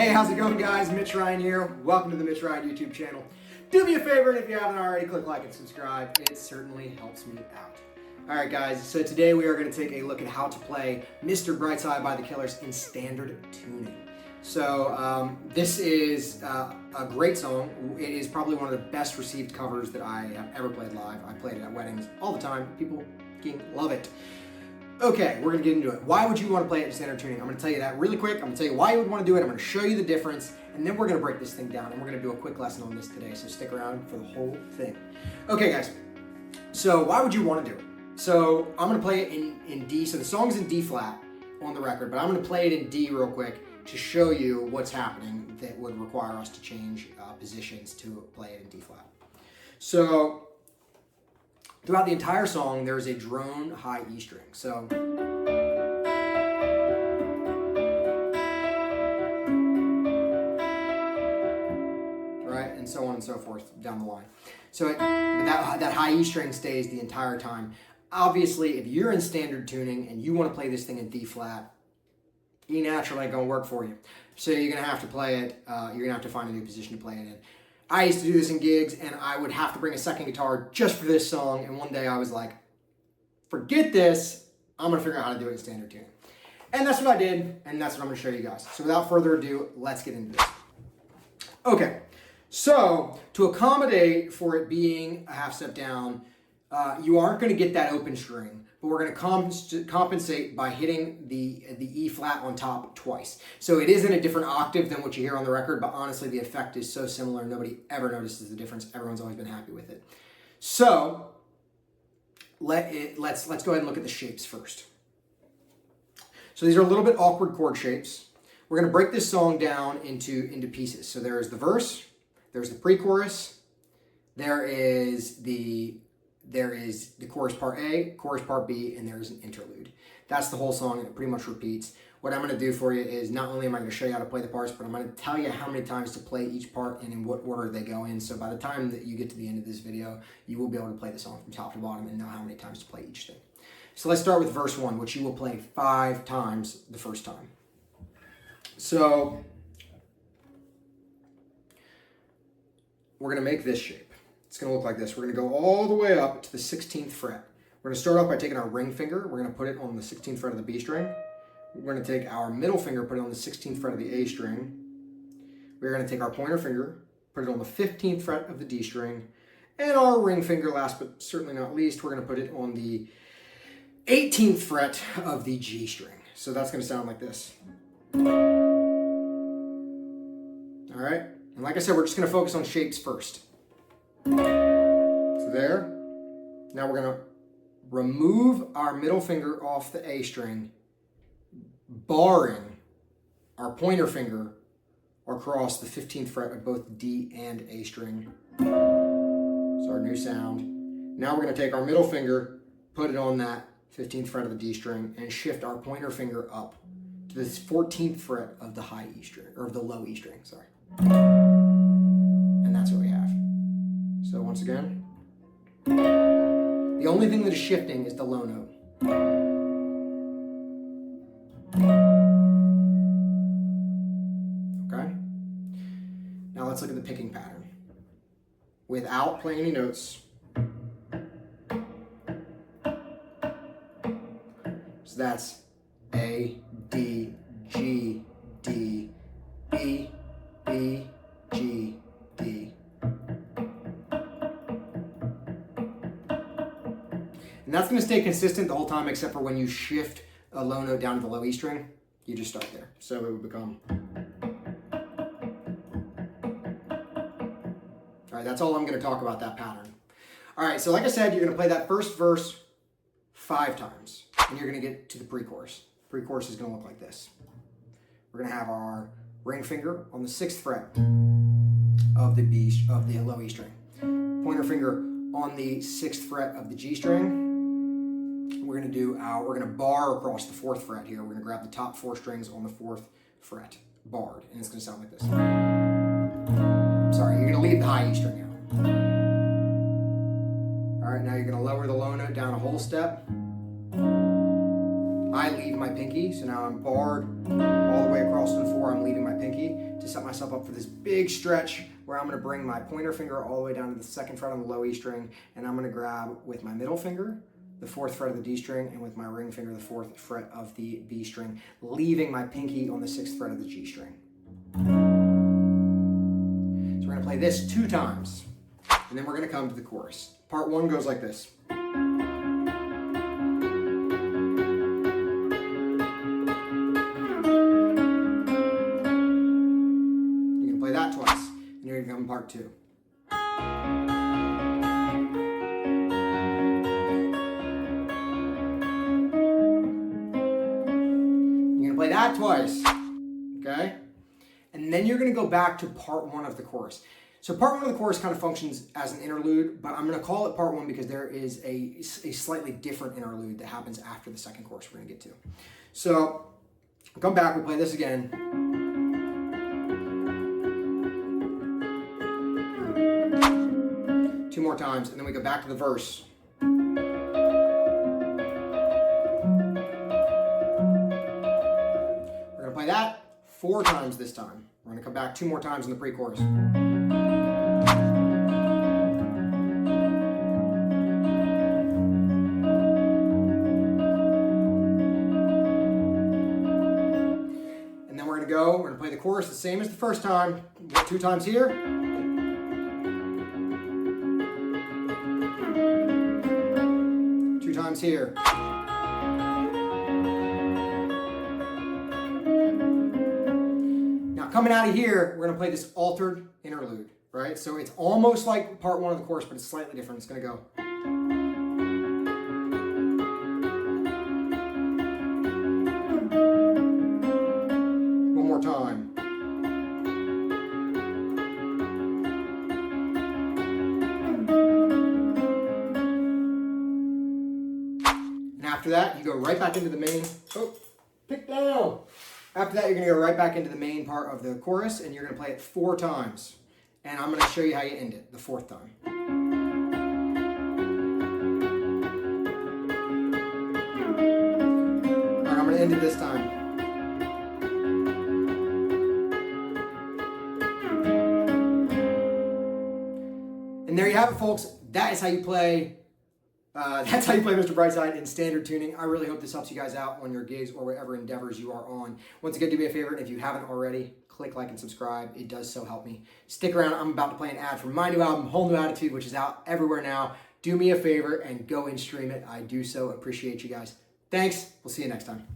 Hey, how's it going, guys? Mitch Ryan here. Welcome to the Mitch Ryan YouTube channel. Do me a favor, and if you haven't already, click like and subscribe. It certainly helps me out. All right, guys, so today we are going to take a look at how to play Mr. Brightside by the Killers in standard tuning. So this is a great song. It is probably one of the best received covers that I have ever played live. I played it at weddings all the time. People love it. Okay, we're gonna get into it. Why would you want to play it in standard tuning? I'm gonna tell you that really quick. I'm gonna tell you why you would want to do it. I'm gonna show you the difference, and then we're gonna break this thing down, and we're gonna do a quick lesson on this today, so stick around for the whole thing. Okay, guys, so why would you want to do it? So I'm gonna play it in D, so the song's in D flat on the record, but I'm gonna play it in D real quick to show you what's happening that would require us to change positions to play it in D flat. So throughout the entire song, there is a drone high E string. So right, and so on and so forth down the line. So that high E string stays the entire time. Obviously, if you're in standard tuning and you want to play this thing in D flat, E natural ain't gonna work for you. So you're gonna have to play it. You're gonna have to find a new position to play it in. I used to do this in gigs, and I would have to bring a second guitar just for this song, and one day I was like, forget this, I'm going to figure out how to do it in standard tuning. And that's what I did, and that's what I'm going to show you guys. So without further ado, let's get into this. Okay, so to accommodate for it being a half step down, you aren't going to get that open string, but we're going to compensate by hitting the E flat on top twice. So it is in a different octave than what you hear on the record, but honestly the effect is so similar, nobody ever notices the difference. Everyone's always been happy with it. So let's go ahead and look at the shapes first. So these are a little bit awkward chord shapes. We're going to break this song down into pieces. So there is the verse, there's the pre-chorus, there is the chorus part A, chorus part B, and there's an interlude. That's the whole song, and it pretty much repeats. What I'm going to do for you is not only am I going to show you how to play the parts, but I'm going to tell you how many times to play each part and in what order they go in. So by the time that you get to the end of this video, you will be able to play the song from top to bottom and know how many times to play each thing. So let's start with verse 1, which you will play 5 times the first time. So we're going to make this shape. It's going to look like this. We're going to go all the way up to the 16th fret. We're going to start off by taking our ring finger. We're going to put it on the 16th fret of the B string. We're going to take our middle finger, put it on the 16th fret of the A string. We're going to take our pointer finger, put it on the 15th fret of the D string. And our ring finger, last but certainly not least, we're going to put it on the 18th fret of the G string. So that's going to sound like this. All right? And like I said, we're just going to focus on shapes first. So there. Now we're going to remove our middle finger off the A string, barring our pointer finger across the 15th fret of both D and A string. So our new sound. Now we're going to take our middle finger, put it on that 15th fret of the D string, and shift our pointer finger up to the 14th fret of the high E string, or of the low E string, sorry. And that's what we have. So once again, the only thing that is shifting is the low note. Okay? Now let's look at the picking pattern. Without playing any notes. So that's A, D, G, D, B, B, G, D. And that's going to stay consistent the whole time except for when you shift a low note down to the low E string, you just start there. So it would become... All right, that's all I'm going to talk about that pattern. All right, so like I said, you're going to play that first verse 5 times, and you're going to get to the pre-chorus. Pre-chorus is going to look like this. We're going to have our ring finger on the 6th fret of the low E string. Pointer finger on the 6th fret of the G string. We're going to bar across the 4th fret here. We're going to grab the top 4 strings on the 4th fret, barred, and it's going to sound like this. Sorry, you're going to leave the high E string out. All right, now you're going to lower the low note down a whole step. I leave my pinky. So now I'm barred all the way across to the 4. I'm leaving my pinky to set myself up for this big stretch where I'm going to bring my pointer finger all the way down to the 2nd fret on the low E string, and I'm going to grab with my middle finger the 4th fret of the D string, and with my ring finger the 4th fret of the B string, leaving my pinky on the 6th fret of the G string. So we're going to play this 2 times, and then we're going to come to the chorus. Part 1 goes like this. Play that twice, and you're gonna come in part 2. You're gonna play that twice, okay? And then you're gonna go back to part 1 of the chorus. So part 1 of the chorus kind of functions as an interlude, but I'm gonna call it part 1 because there is a slightly different interlude that happens after the 2nd chorus we're gonna get to. So come back, we play this again. 2 more times, and then we go back to the verse. We're gonna play that 4 times this time. We're gonna come back 2 more times in the pre-chorus. And then we're gonna play the chorus the same as the first time. 2 times here. 2 times here. Now coming out of here, we're gonna play this altered interlude, right? So it's almost like part 1 of the chorus, but it's slightly different. It's gonna go. One more time. After that, you go right back into the main, pick down. After that, you're gonna go right back into the main part of the chorus, and you're gonna play it 4 times. And I'm gonna show you how you end it the 4th time. All right, I'm gonna end it this time. And there you have it, folks. That is how you play That's how you play Mr. Brightside in standard tuning. I really hope this helps you guys out on your gigs or whatever endeavors you are on. Once again, do me a favor, if you haven't already, click like and subscribe. It does so help me. Stick around. I'm about to play an ad for my new album, Whole New Attitude, which is out everywhere now. Do me a favor and go and stream it. I do so appreciate you guys. Thanks. We'll see you next time.